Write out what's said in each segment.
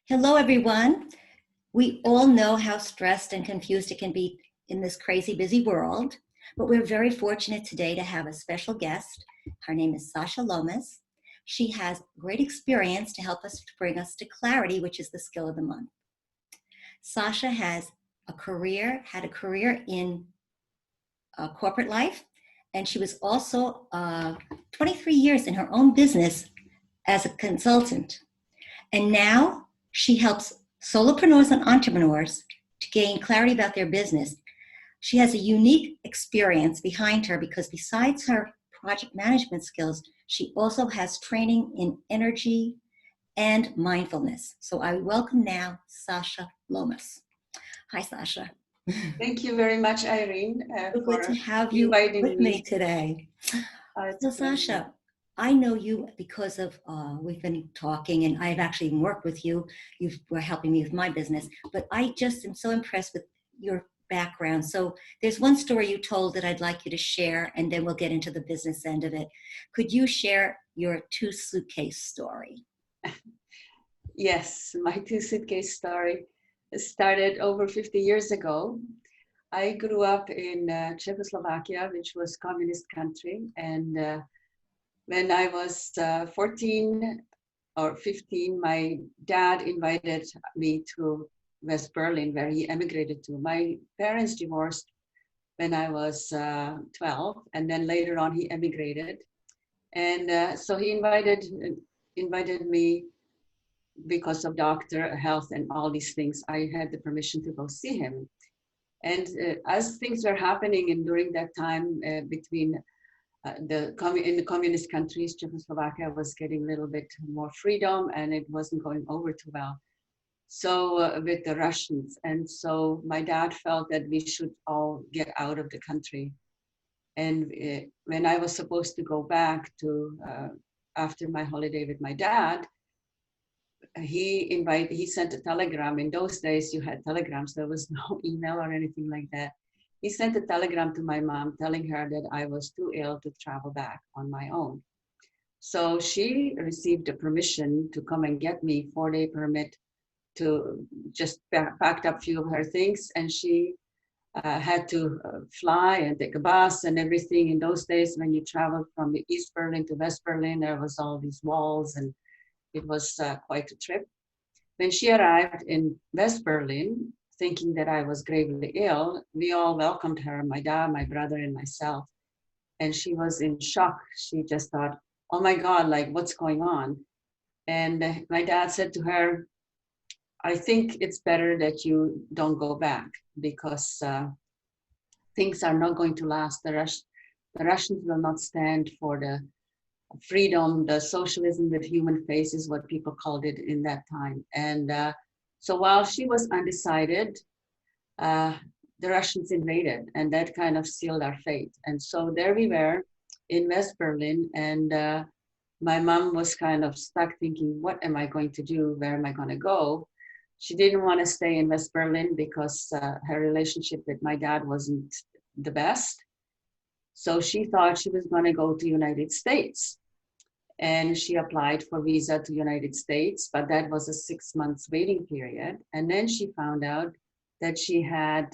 Hello, everyone. We all know how stressed and confused it can be in this crazy, busy world, but we're very fortunate today to have a special guest. Her name is Sasha Lomas. She has great experience to help us to bring us to clarity, which is the skill of the month. Sasha has had a career in corporate life, and she was also 23 years in her own business as a consultant. And now she helps solopreneurs and entrepreneurs to gain clarity about their business. She has a unique experience behind her because besides her project management skills, she also has training in energy and mindfulness. So I welcome now Sasha Lomas. Hi, Sasha. Thank you very much, Irene, So good to have you with me today. So Sasha, I know you because of, we've been talking and I've actually worked with you. You were helping me with my business, but I just am so impressed with your background. So there's one story you told that I'd like you to share, and then we'll get into the business end of it. Could you share your two suitcase story? Yes, my two suitcase story started over 50 years ago. I grew up in Czechoslovakia, which was a communist country. And when I was 14 or 15, my dad invited me to West Berlin, where he emigrated to. My parents divorced when I was 12, and then later on he emigrated. And so he invited me because of doctor, health, and all these things. I had the permission to go see him. And as things were happening and during that time between in the communist countries, Czechoslovakia was getting a little bit more freedom and it wasn't going over too well. So with the Russians. And so my dad felt that we should all get out of the country. And when I was supposed to go back to, after my holiday with my dad, he sent a telegram. In those days you had telegrams, there was no email or anything like that. He sent a telegram to my mom telling her that I was too ill to travel back on my own. So she received a permission to come and get me, 4-day permit, to just packed up a few of her things, and she had to fly and take a bus and everything. In those days when you traveled from East Berlin to West Berlin, there was all these walls and it was quite a trip. When she arrived in West Berlin, thinking that I was gravely ill, we all welcomed her, my dad, my brother, and myself. And she was in shock. She just thought, oh my God, like what's going on? And my dad said to her, I think it's better that you don't go back because things are not going to last. The Russians will not stand for the freedom, the socialism with human face is what people called it in that time. And so while she was undecided, the Russians invaded, and that kind of sealed our fate. And so there we were in West Berlin, and my mom was kind of stuck thinking, what am I going to do? Where am I going to go? She didn't want to stay in West Berlin because her relationship with my dad wasn't the best. So she thought she was going to go to United States. And she applied for visa to United States, but that was a 6 months waiting period. And then she found out that she had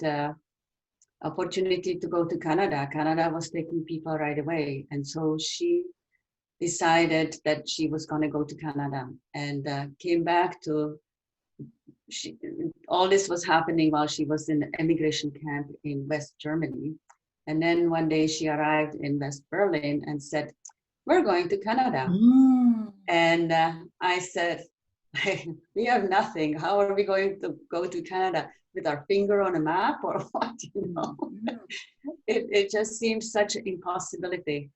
opportunity to go to Canada. Canada was taking people right away. And so she decided that she was going to go to Canada and came back to, all this was happening while she was in the immigration camp in West Germany. And then one day she arrived in West Berlin and said, we're going to Canada. And I said, we have nothing. How are we going to go to Canada? With our finger on a map or what, you know? It just seemed such an impossibility.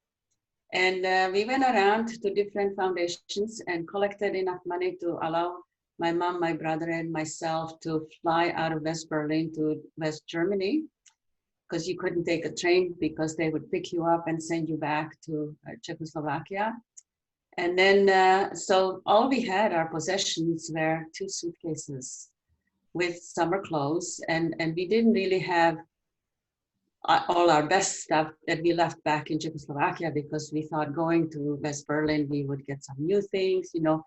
And we went around to different foundations and collected enough money to allow my mom, my brother, and myself to fly out of West Berlin to West Germany, because you couldn't take a train because they would pick you up and send you back to Czechoslovakia. And then, so all we had, our possessions, were 2 suitcases with summer clothes. And we didn't really have all our best stuff that we left back in Czechoslovakia because we thought going to West Berlin, we would get some new things, you know.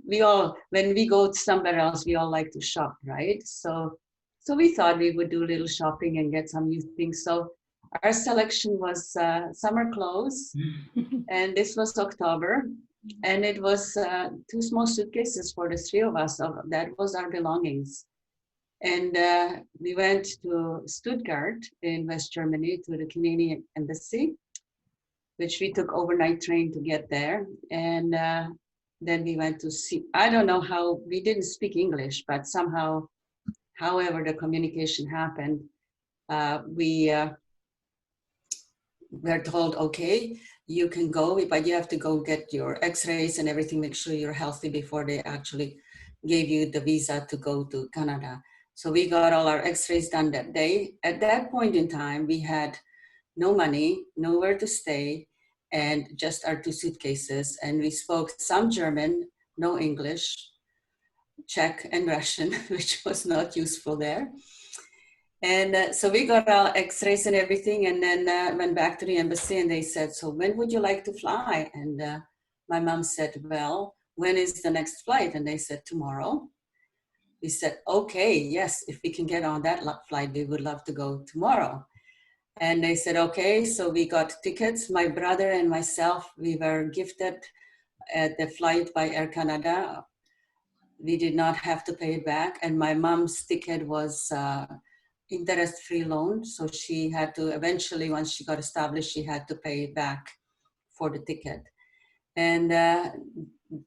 when we go somewhere else, we all like to shop, right? So we thought we would do a little shopping and get some new things. So our selection was summer clothes, and this was October, and it was two small suitcases for the three of us. That was our belongings. And we went to Stuttgart in West Germany to the Canadian embassy, which we took overnight train to get there. And then we went to see, I don't know how, we didn't speak English, but somehow, however the communication happened, we were told, okay, you can go, but you have to go get your x-rays and everything, make sure you're healthy before they actually gave you the visa to go to Canada. So we got all our x-rays done that day. At that point in time, we had no money, nowhere to stay, and just our two suitcases. And we spoke some German, no English, Czech and Russian, which was not useful there. And so we got our x-rays and everything, and then went back to the embassy, and they said, so when would you like to fly? And my mom said, well, when is the next flight? And they said, tomorrow. We said, okay, yes, if we can get on that flight, we would love to go tomorrow. And they said, okay, so we got tickets. My brother and myself, we were gifted at the flight by Air Canada. We did not have to pay it back. And my mom's ticket was interest-free loan. So she had to eventually, once she got established, she had to pay it back for the ticket. And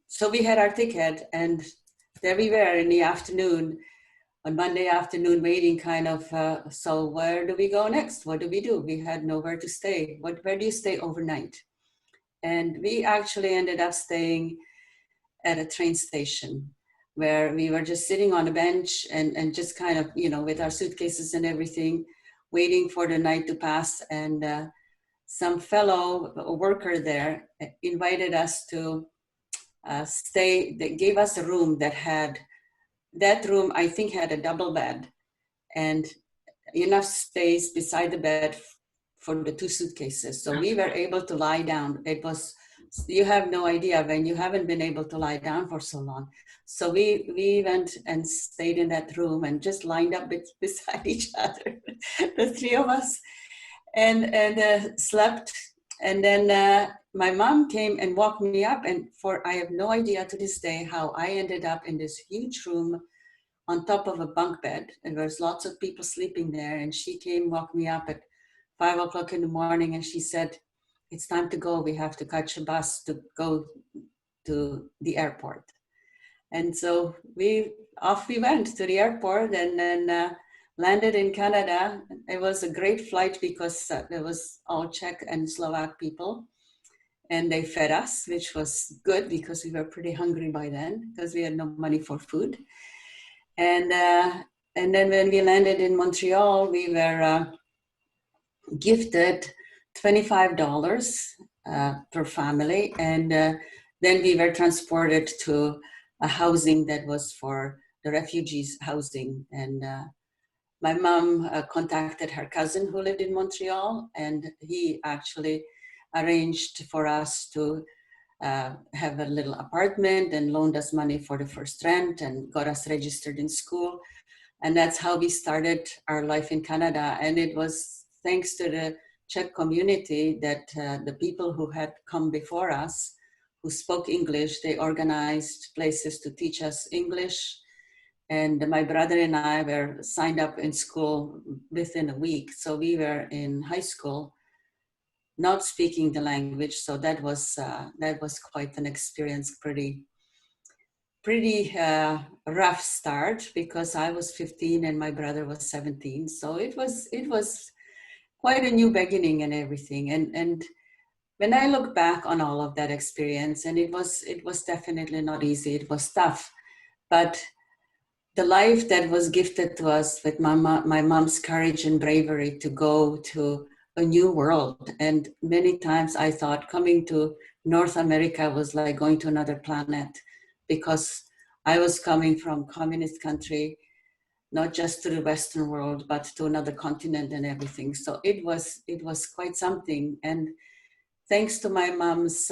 so we had our ticket, and there we were in the afternoon, on Monday afternoon, waiting kind of, so where do we go next? What do we do? We had nowhere to stay. Where do you stay overnight? And we actually ended up staying at a train station where we were just sitting on a bench and just kind of, you know, with our suitcases and everything, waiting for the night to pass. And some fellow worker there invited us to stay. They gave us a room that room, I think, had a double bed and enough space beside the bed for the two suitcases. So we were able to lie down. It was, you have no idea when you haven't been able to lie down for so long. So we went and stayed in that room and just lined up beside each other, the three of us, and slept. And then my mom came and walked me up, and I have no idea to this day how I ended up in this huge room on top of a bunk bed. And there's lots of people sleeping there. And she came, walked me up at 5 o'clock in the morning, and she said, it's time to go. We have to catch a bus to go to the airport. And so off we went to the airport, and then landed in Canada. It was a great flight because there was all Czech and Slovak people, and they fed us, which was good because we were pretty hungry by then because we had no money for food. And then when we landed in Montreal, we were gifted $25 per family, and then we were transported to a housing that was for the refugees housing. And my mom contacted her cousin who lived in Montreal, and he actually arranged for us to have a little apartment and loaned us money for the first rent and got us registered in school. And that's how we started our life in Canada. And it was thanks to the Czech community that the people who had come before us, who spoke English, they organized places to teach us English. And my brother and I were signed up in school within a week. So we were in high school, not speaking the language. So that was quite an experience, pretty rough start, because I was 15 and my brother was 17. So it was quite a new beginning and everything. And when I look back on all of that experience, and it was definitely not easy, it was tough, but the life that was gifted to us with my mom's courage and bravery to go to a new world. And many times I thought coming to North America was like going to another planet, because I was coming from communist country, not just to the Western world, but to another continent and everything. So it was quite something. And thanks to my mom's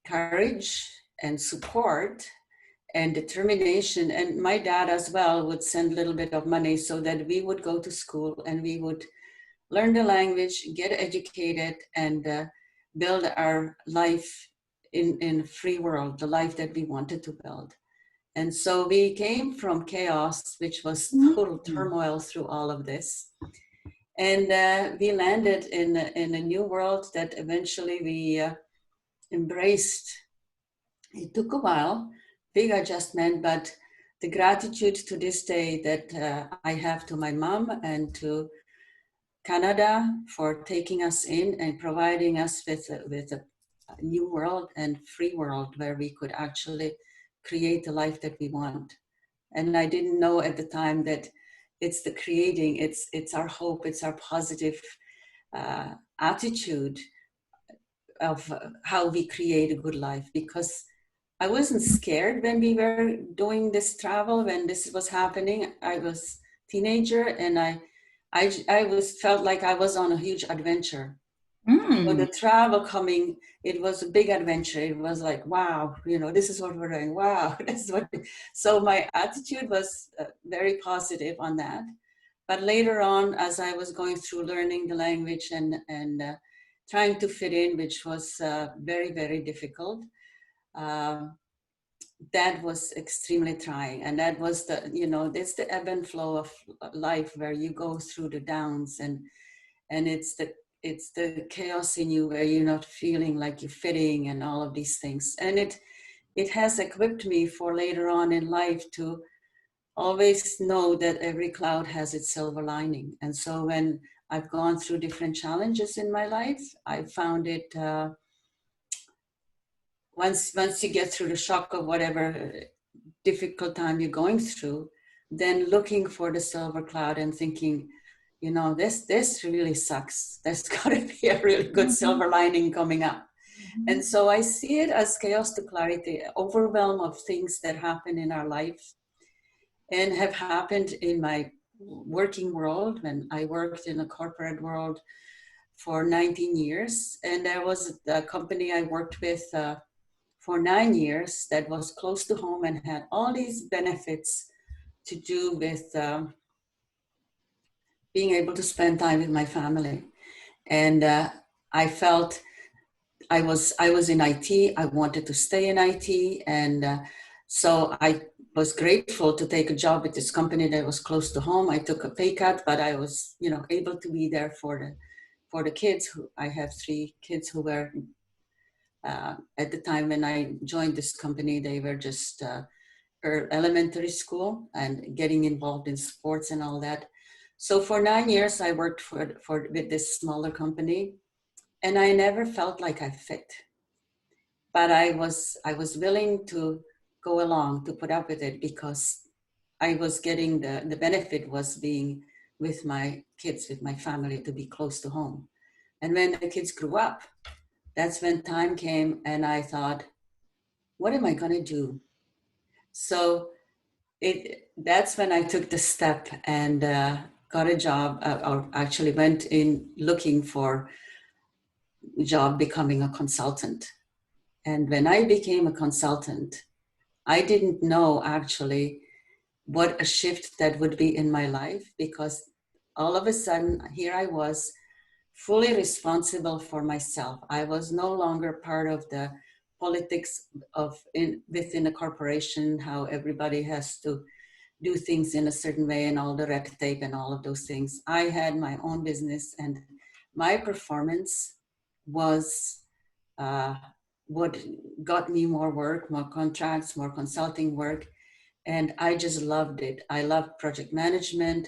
courage and support and determination. And my dad as well would send a little bit of money so that we would go to school and we would learn the language, get educated, and build our life in a free world, the life that we wanted to build. And so we came from chaos, which was total turmoil through all of this. And we landed in a new world that eventually we embraced. It took a while, big adjustment, but the gratitude to this day that I have to my mom and to Canada for taking us in and providing us with a new world and free world where we could actually create the life that we want. And I didn't know at the time that it's the creating, it's our hope, it's our positive attitude of how we create a good life. Because I wasn't scared when we were doing this travel, when this was happening. I was teenager and I was felt like I was on a huge adventure. So the travel coming, it was a big adventure. It was like, wow, you know, this is what we're doing. Wow, this is what. So my attitude was very positive on that. But later on, as I was going through learning the language and trying to fit in, which was very, very difficult, that was extremely trying. And that was the, you know, it's the ebb and flow of life where you go through the downs and it's the chaos in you where you're not feeling like you're fitting and all of these things. And it has equipped me for later on in life to always know that every cloud has its silver lining. And so when I've gone through different challenges in my life, I found it, once you get through the shock of whatever difficult time you're going through, then looking for the silver cloud and thinking, you know, this really sucks. There's got to be a really good silver lining coming up. And so I see it as chaos to clarity, overwhelm of things that happen in our life and have happened in my working world when I worked in a corporate world for 19 years. And there was a company I worked with for 9 years that was close to home and had all these benefits to do with being able to spend time with my family. And I felt I was in IT. I wanted to stay in IT. And so I was grateful to take a job with this company that was close to home. I took a pay cut, but I was, you know, able to be there for the kids. I have 3 kids who were, at the time when I joined this company, they were just elementary school and getting involved in sports and all that. So for 9 years, I worked with this smaller company, and I never felt like I fit. But I was willing to go along, to put up with it, because I was getting the benefit was being with my kids, with my family, to be close to home. And when the kids grew up, that's when time came and I thought, what am I going to do? So that's when I took the step and got a job, or actually went in looking for a job becoming a consultant. And when I became a consultant, I didn't know actually what a shift that would be in my life, because all of a sudden here I was fully responsible for myself. I was no longer part of the politics within a corporation, how everybody has to do things in a certain way and all the red tape and all of those things. I had my own business, and my performance was what got me more work, more contracts, more consulting work. And I just loved it. I loved project management.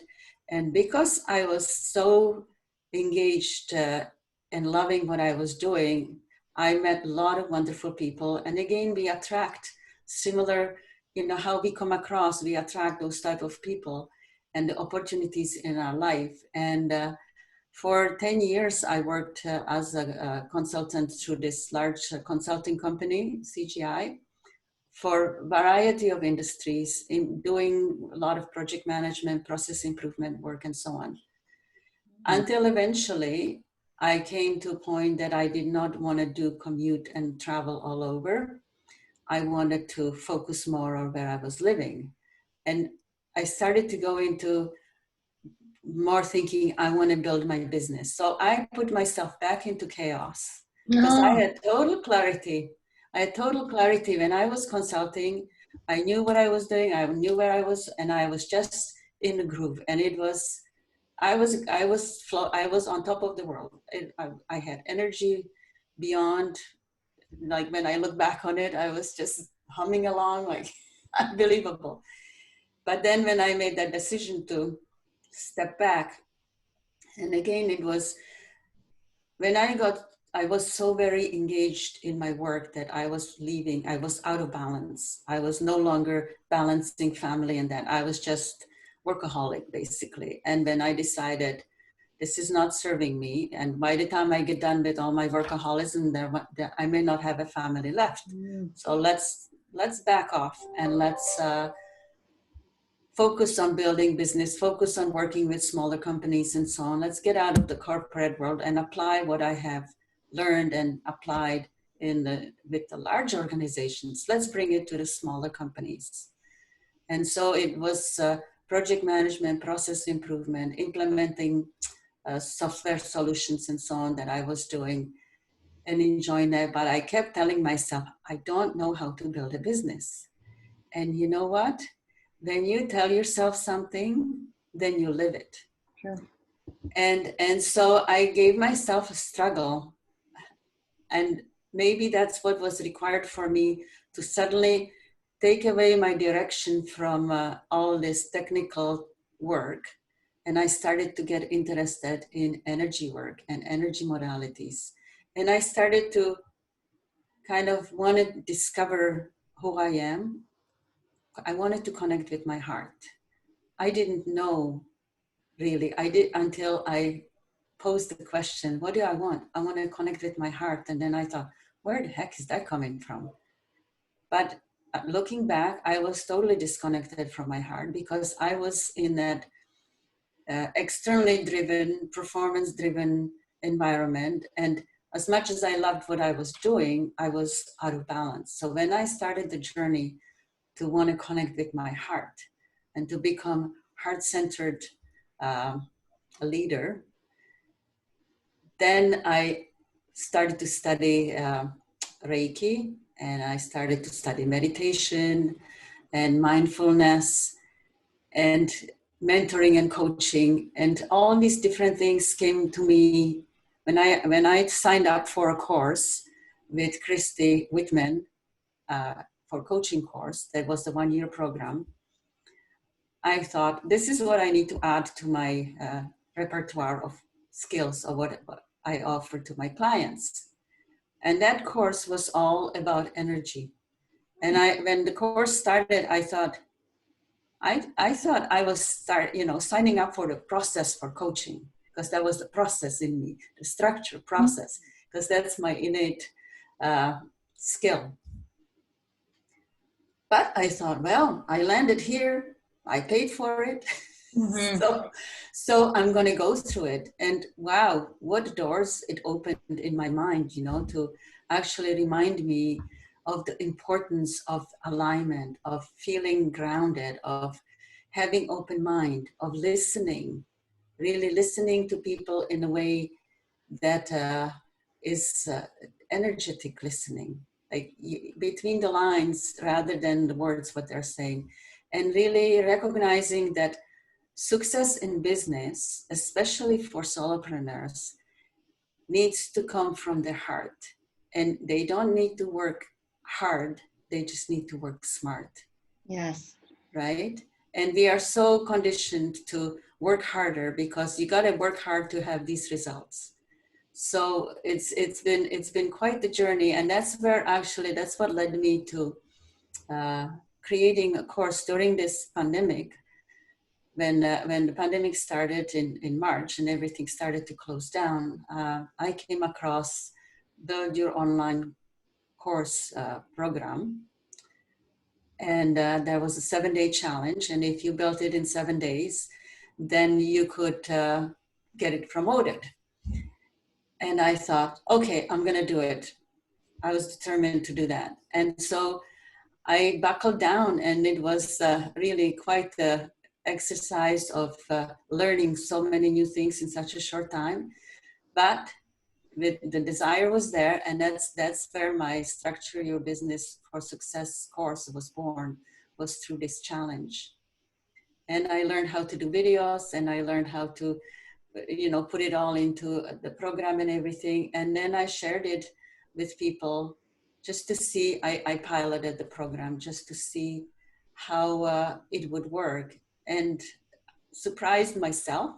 And because I was so engaged and loving what I was doing, I met a lot of wonderful people. And again, we attract similar, you know, how we come across, we attract those type of people and the opportunities in our life. And for 10 years, I worked as a consultant through this large consulting company, CGI, for a variety of industries, in doing a lot of project management, process improvement work, and so on. Until eventually, I came to a point that I did not want to do commute and travel all over. I wanted to focus more on where I was living. And I started to go into more thinking, I want to build my business. So I put myself back into chaos because I No. had total clarity. I had total clarity when I was consulting. I knew what I was doing. I knew where I was, and I was just in the groove. And it was, I was on top of the world. I had energy beyond, like when I look back on it, I was just humming along like unbelievable. But then when I made that decision to step back, and again, it was when I was so very engaged in my work that I was leaving, I was out of balance. I was no longer balancing family and that. I was just workaholic, basically. And when I decided this is not serving me, and by the time I get done with all my workaholism, I may not have a family left. So let's back off and let's focus on building business, focus on working with smaller companies and so on. Let's get out of the corporate world and apply what I have learned and applied with the large organizations. Let's bring it to the smaller companies. And so it was project management, process improvement, implementing software solutions and so on that I was doing and enjoying that. But I kept telling myself, I don't know how to build a business. And you know what? When you tell yourself something, then you live it. Sure. And so I gave myself a struggle. And maybe that's what was required for me to suddenly take away my direction from all this technical work. And I started to get interested in energy work and energy modalities. And I started to kind of want to discover who I am. I wanted to connect with my heart. I didn't know really. I did until I posed the question, what do I want? I want to connect with my heart. And then I thought, where the heck is that coming from? But looking back, I was totally disconnected from my heart because I was in that externally driven, performance driven environment. And as much as I loved what I was doing, I was out of balance. So when I started the journey to want to connect with my heart and to become heart-centered a leader, then I started to study Reiki, and I started to study meditation and mindfulness and mentoring and coaching, and all these different things came to me when I signed up for a course with Christy Whitman for coaching course. That was the 1-year program. I thought, this is what I need to add to my repertoire of skills of what I offer to my clients. And that course was all about energy. And when the course started, I thought I was signing up for the process for coaching, because that was the process in me, the structure process, because that's my innate skill. But I thought, well, I landed here, I paid for it. Mm-hmm. So I'm going to go through it. And wow, what doors it opened in my mind, to actually remind me of the importance of alignment, of feeling grounded, of having open mind, of listening, really listening to people in a way that is energetic listening, like between the lines rather than the words, what they're saying. And really recognizing that success in business, especially for solopreneurs, needs to come from their heart. And they don't need to work hard, they just need to work smart. Yes. Right? And we are so conditioned to work harder because you got to work hard to have these results. So it's been quite the journey, and that's what led me to creating a course during this pandemic. When the pandemic started in March and everything started to close down, I came across Build Your Online Course program. And there was a 7-day challenge. And if you built it in 7 days, then you could get it promoted. And I thought, okay, I'm going to do it. I was determined to do that. And so I buckled down, and it was really quite the exercise of learning so many new things in such a short time. But the desire was there, and that's where my Structure Your Business for Success course was born, was through this challenge. And I learned how to do videos, and I learned how to, put it all into the program and everything. And then I shared it with people just to see, I piloted the program just to see how it would work, and surprised myself.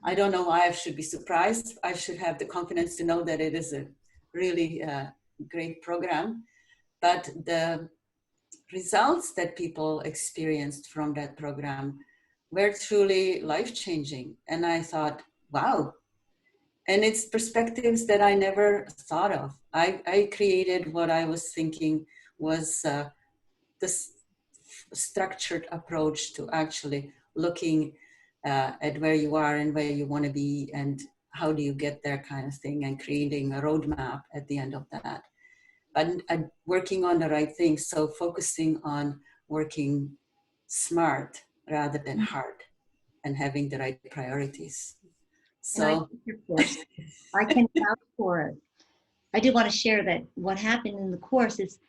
I don't know why I should be surprised. I should have the confidence to know that it is a really great program. But the results that people experienced from that program were truly life-changing. And I thought, wow. And it's perspectives that I never thought of. I created what I was thinking was this structured approach to actually looking at where you are and where you want to be and how do you get there, kind of thing, and creating a roadmap at the end of that. But working on the right things, so focusing on working smart rather than hard, and having the right priorities. And I So think, of course, I can vouch for it. I do want to share that what happened in the course is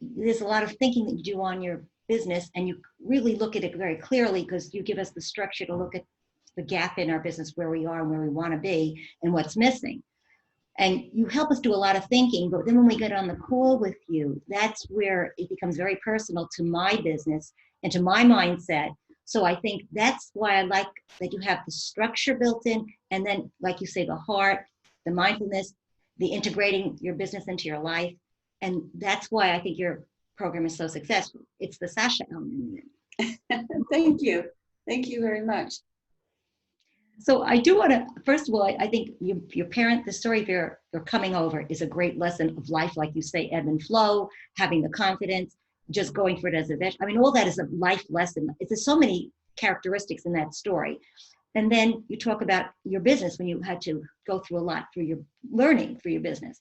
there's a lot of thinking that you do on your business, and you really look at it very clearly because you give us the structure to look at the gap in our business, where we are and where we want to be and what's missing. And you help us do a lot of thinking, but then when we get on the call with you, that's where it becomes very personal to my business and to my mindset. So I think that's why I like that you have the structure built in, and then, like you say, the heart, the mindfulness, the integrating your business into your life. And that's why I think your program is so successful. It's the Sasha element. thank you. Thank you very much. So I do want to, first of all, I think your parent, the story of your coming over is a great lesson of life, like you say, ebb and flow, having the confidence, just going for it as a vet. I mean, all that is a life lesson. There's so many characteristics in that story. And then you talk about your business when you had to go through a lot through your learning through your business.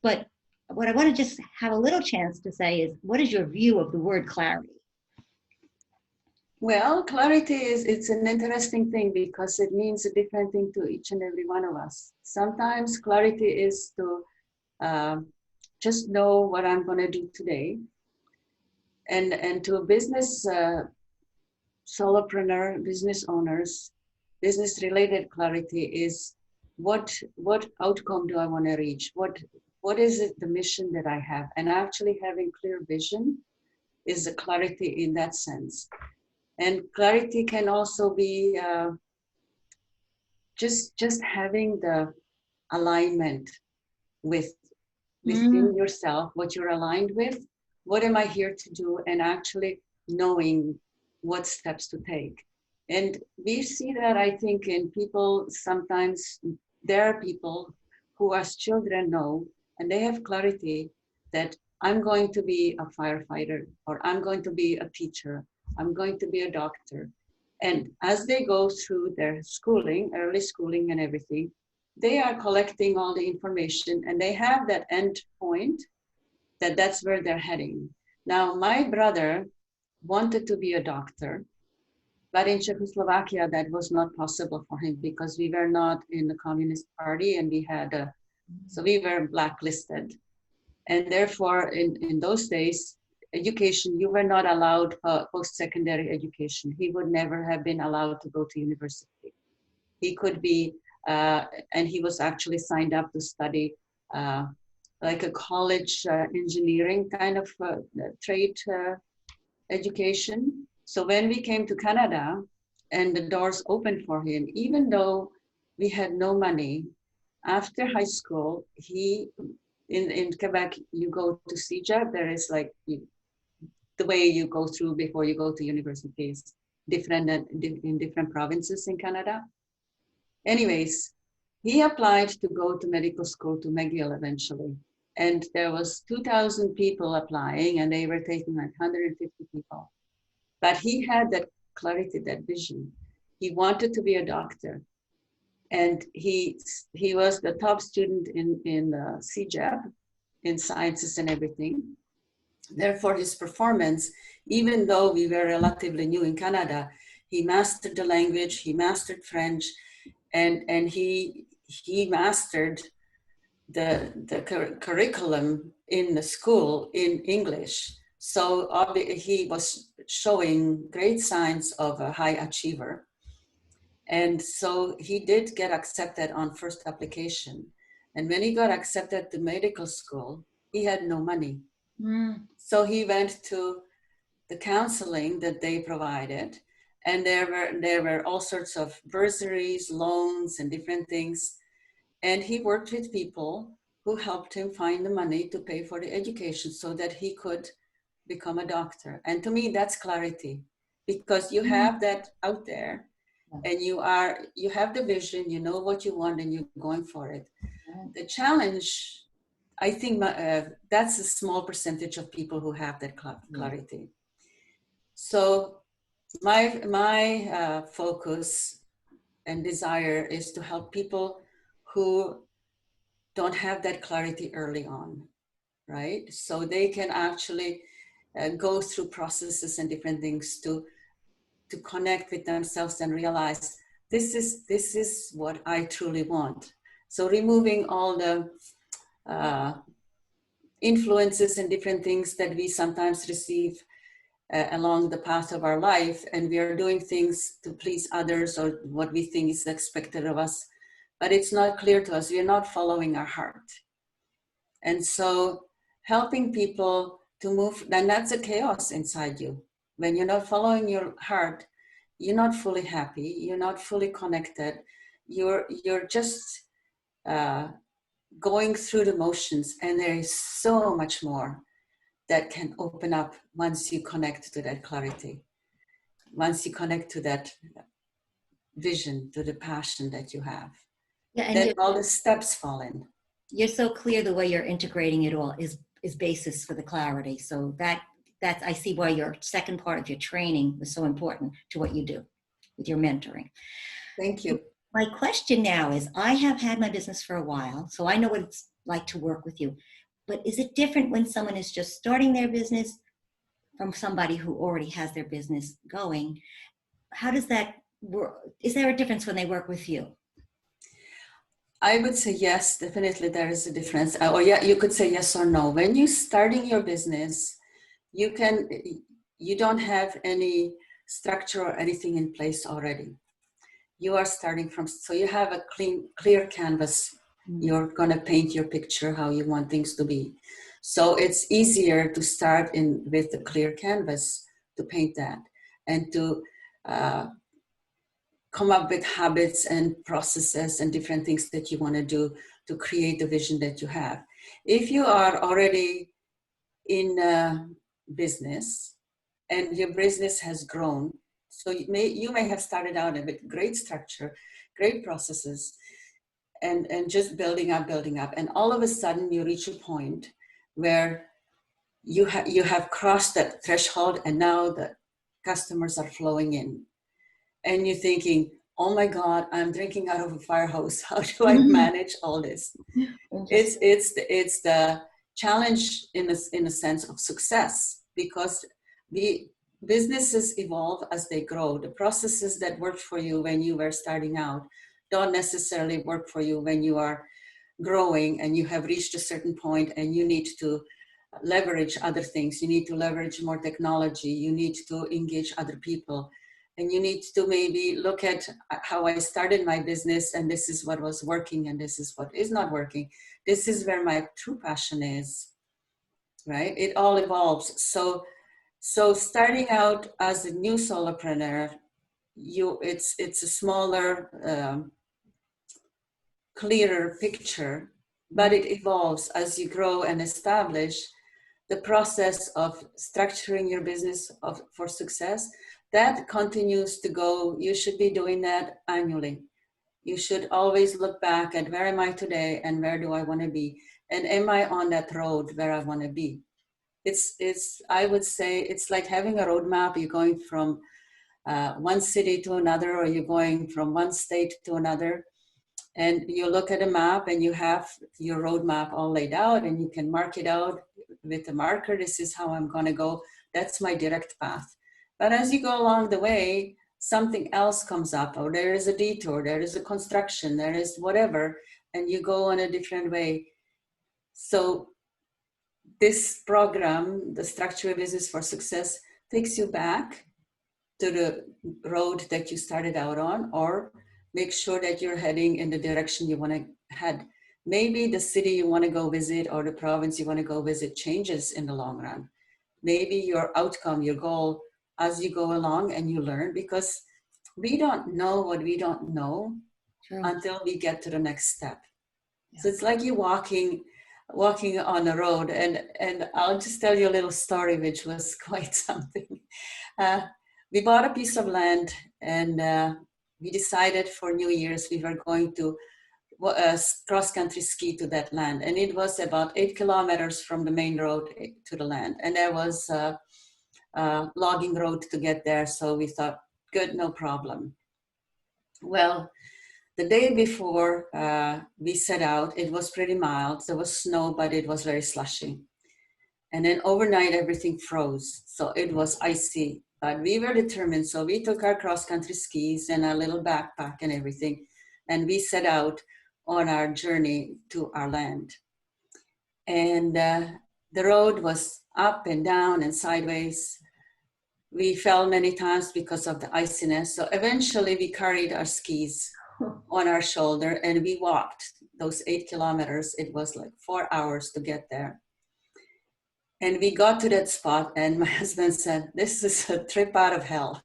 But what I want to just have a little chance to say is, what is your view of the word clarity? Well, clarity it's an interesting thing because it means a different thing to each and every one of us. Sometimes clarity is to just know what I'm going to do today. And to a business solopreneur, business owners, business related clarity is what outcome do I want to reach? What is it, the mission that I have? And actually having clear vision is a clarity in that sense. And clarity can also be just having the alignment within yourself, what you're aligned with, what am I here to do, and actually knowing what steps to take. And we see that, I think, in people. Sometimes there are people who as children know, and they have clarity that I'm going to be a firefighter, or I'm going to be a teacher, I'm going to be a doctor. And as they go through their schooling, early schooling and everything, they are collecting all the information, and they have that end point that's where they're heading. Now, my brother wanted to be a doctor, but in Czechoslovakia, that was not possible for him because we were not in the Communist Party, and so we were blacklisted. And therefore, in those days, education, you were not allowed post-secondary education. He would never have been allowed to go to university. He could be, and he was actually signed up to study like a college engineering kind of trade education. So when we came to Canada and the doors opened for him, even though we had no money, after high school, in Quebec, you go to CEGEP. There is like the way you go through before you go to university is different in different provinces in Canada. Anyways, he applied to go to medical school to McGill eventually. And there was 2,000 people applying, and they were taking like 150 people. But he had that clarity, that vision. He wanted to be a doctor. And he was the top student in CEGEP, in sciences and everything. Therefore, his performance, even though we were relatively new in Canada, he mastered the language, he mastered French, and he mastered the curriculum in the school in English. So he was showing great signs of a high achiever. And so he did get accepted on first application. And when he got accepted to medical school, he had no money. So he went to the counseling that they provided, and there were all sorts of bursaries, loans, and different things. And he worked with people who helped him find the money to pay for the education so that he could become a doctor. And to me, that's clarity, because you have that out there, and you have the vision, you know what you want, and you're going for it. The challenge, I think, that's a small percentage of people who have that clarity. So my focus and desire is to help people who don't have that clarity early on, right? So they can actually go through processes and different things to connect with themselves and realize this is what I truly want. So removing all the influences and different things that we sometimes receive along the path of our life, and we are doing things to please others or what we think is expected of us, but it's not clear to us. We are not following our heart. And so helping people to move, then that's a chaos inside you. When you're not following your heart, you're not fully happy, you're not fully connected, you're just going through the motions, and there is so much more that can open up once you connect to that clarity, once you connect to that vision, to the passion that you have. Yeah, and Then all the steps fall in. You're so clear the way you're integrating it all is basis for the clarity. So that's I see why your second part of your training was so important to what you do with your mentoring. Thank you. My question now is, I have had my business for a while, so I know what it's like to work with you. But is it different when someone is just starting their business from somebody who already has their business going? How does that work? Is there a difference when they work with you? I would say yes, definitely there is a difference. Or yeah, you could say yes or no. When you're starting your business, you don't have any structure or anything in place already. You are starting from, so you have a clear canvas. You're going to paint your picture how you want things to be. So it's easier to start with a clear canvas to paint that, and to come up with habits and processes and different things that you want to do to create the vision that you have. If you are already in business and your business has grown, so you may have started out with great structure, great processes, and just building up, and all of a sudden you reach a point where you have crossed that threshold, and now the customers are flowing in, and you're thinking, oh my God, I'm drinking out of a fire hose. How do I manage all this? It's the challenge in a sense of success, because the businesses evolve as they grow. The processes that worked for you when you were starting out don't necessarily work for you when you are growing and you have reached a certain point and you need to leverage other things. You need to leverage more technology. You need to engage other people. And you need to maybe look at how I started my business, and this is what was working and this is what is not working. This is where my true passion is, right? It all evolves. So starting out as a new solopreneur, it's a smaller, clearer picture, but it evolves as you grow and establish the process of structuring your business for success. That continues to go. You should be doing that annually. You should always look back at where am I today and where do I want to be? And am I on that road where I want to be? I would say it's like having a roadmap. You're going from one city to another, or you're going from one state to another. And you look at a map and you have your roadmap all laid out, and you can mark it out with a marker. This is how I'm going to go. That's my direct path. But as you go along the way, something else comes up, or there is a detour, there is a construction, there is whatever, and you go on a different way. So this program, the Structure Business for Success, takes you back to the road that you started out on, or make sure that you're heading in the direction you want to head. Maybe the city you want to go visit or the province you want to go visit changes in the long run. Maybe your outcome, your goal, as you go along and you learn, because we don't know what we don't know until we get to the next step. Yeah. So it's like you walking on a road, and I'll just tell you a little story, which was quite something. We bought a piece of land, and we decided for New Year's we were going to cross-country ski to that land. And it was about 8 kilometers from the main road to the land. And there was a logging road to get there. So we thought, good, no problem. Well, the day before we set out, it was pretty mild. There was snow, but it was very slushy. And then overnight, everything froze. So it was icy. But we were determined, so we took our cross-country skis and our little backpack and everything, and we set out on our journey to our land. And the road was up and down and sideways. We fell many times because of the iciness. So eventually we carried our skis on our shoulder and we walked those 8 kilometers. It was like 4 hours to get there. And we got to that spot and my husband said, this is a trip out of hell.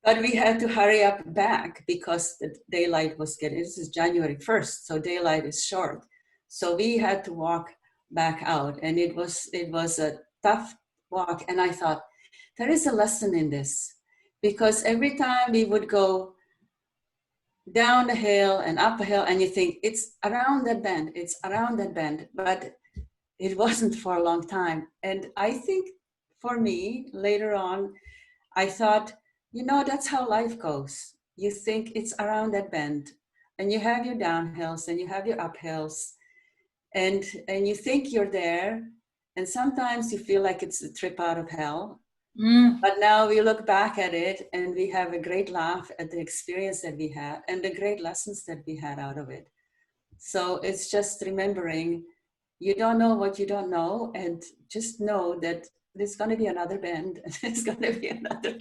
But we had to hurry up back because the daylight was getting, this is January 1st, so daylight is short. So we had to walk back out, and it was a tough walk. And I thought, there is a lesson in this, because every time we would go down the hill and up a hill, and you think, it's around that bend, but it wasn't for a long time. And I think for me, later on, I thought, that's how life goes. You think it's around that bend, and you have your downhills and you have your uphills, and you think you're there, and sometimes you feel like it's a trip out of hell. But now we look back at it and we have a great laugh at the experience that we had and the great lessons that we had out of it. So it's just remembering, you don't know what you don't know, and just know that there's going to be another bend, and there's going to be another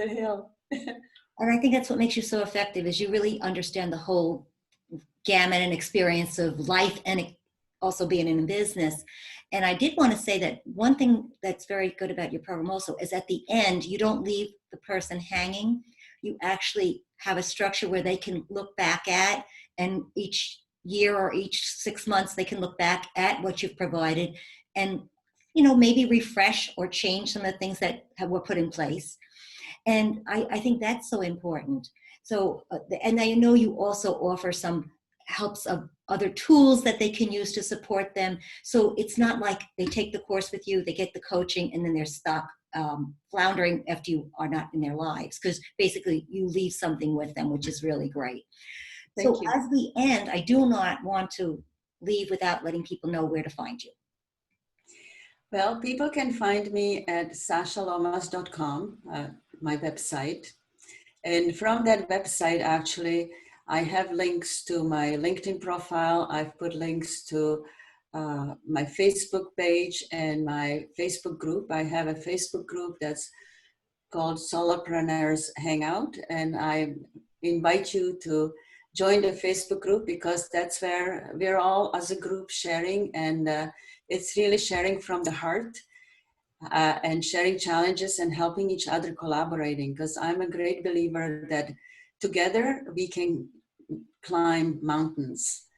hill. And I think that's what makes you so effective, is you really understand the whole gamut and experience of life, and also being in business. And I did want to say that one thing that's very good about your program also is at the end, you don't leave the person hanging. You actually have a structure where they can look back at, and each year or each 6 months, they can look back at what you've provided and, maybe refresh or change some of the things that were put in place. And I think that's so important. So, and I know you also offer some helps of other tools that they can use to support them. So it's not like they take the course with you, they get the coaching, and then they're stuck floundering after you are not in their lives, because basically you leave something with them, which is really great. So as we end, I do not want to leave without letting people know where to find you. Well, people can find me at sashalomas.com, my website. And from that website, actually, I have links to my LinkedIn profile. I've put links to my Facebook page and my Facebook group. I have a Facebook group that's called Solopreneurs Hangout, and I invite you to join the Facebook group, because that's where we're all as a group sharing, and it's really sharing from the heart and sharing challenges and helping each other, collaborating, because I'm a great believer that together we can climb mountains.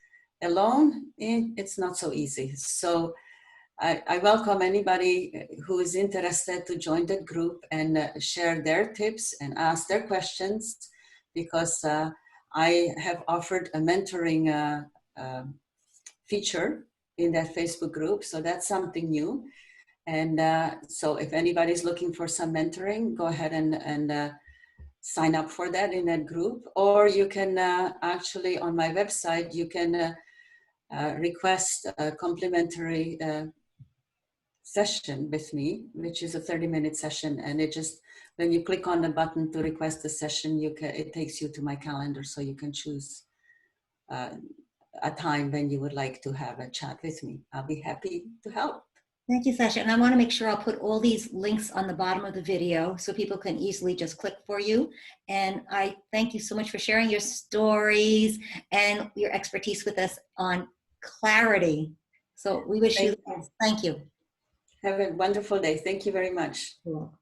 Alone, it's not so easy. So I welcome anybody who is interested to join that group and share their tips and ask their questions, because I have offered a mentoring feature in that Facebook group. So that's something new. And so if anybody's looking for some mentoring, go ahead and sign up for that in that group, or you can actually on my website, you can request a complimentary session with me, which is a 30-minute session. And it just, when you click on the button to request a session, it takes you to my calendar, so you can choose a time when you would like to have a chat with me. I'll be happy to help. Thank you, Sasha. And I want to make sure I'll put all these links on the bottom of the video so people can easily just click for you. And I thank you so much for sharing your stories and your expertise with us on clarity. So we wish you the best. Thank you. Have a wonderful day. Thank you very much. You're welcome.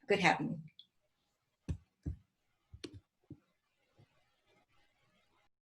Good having you.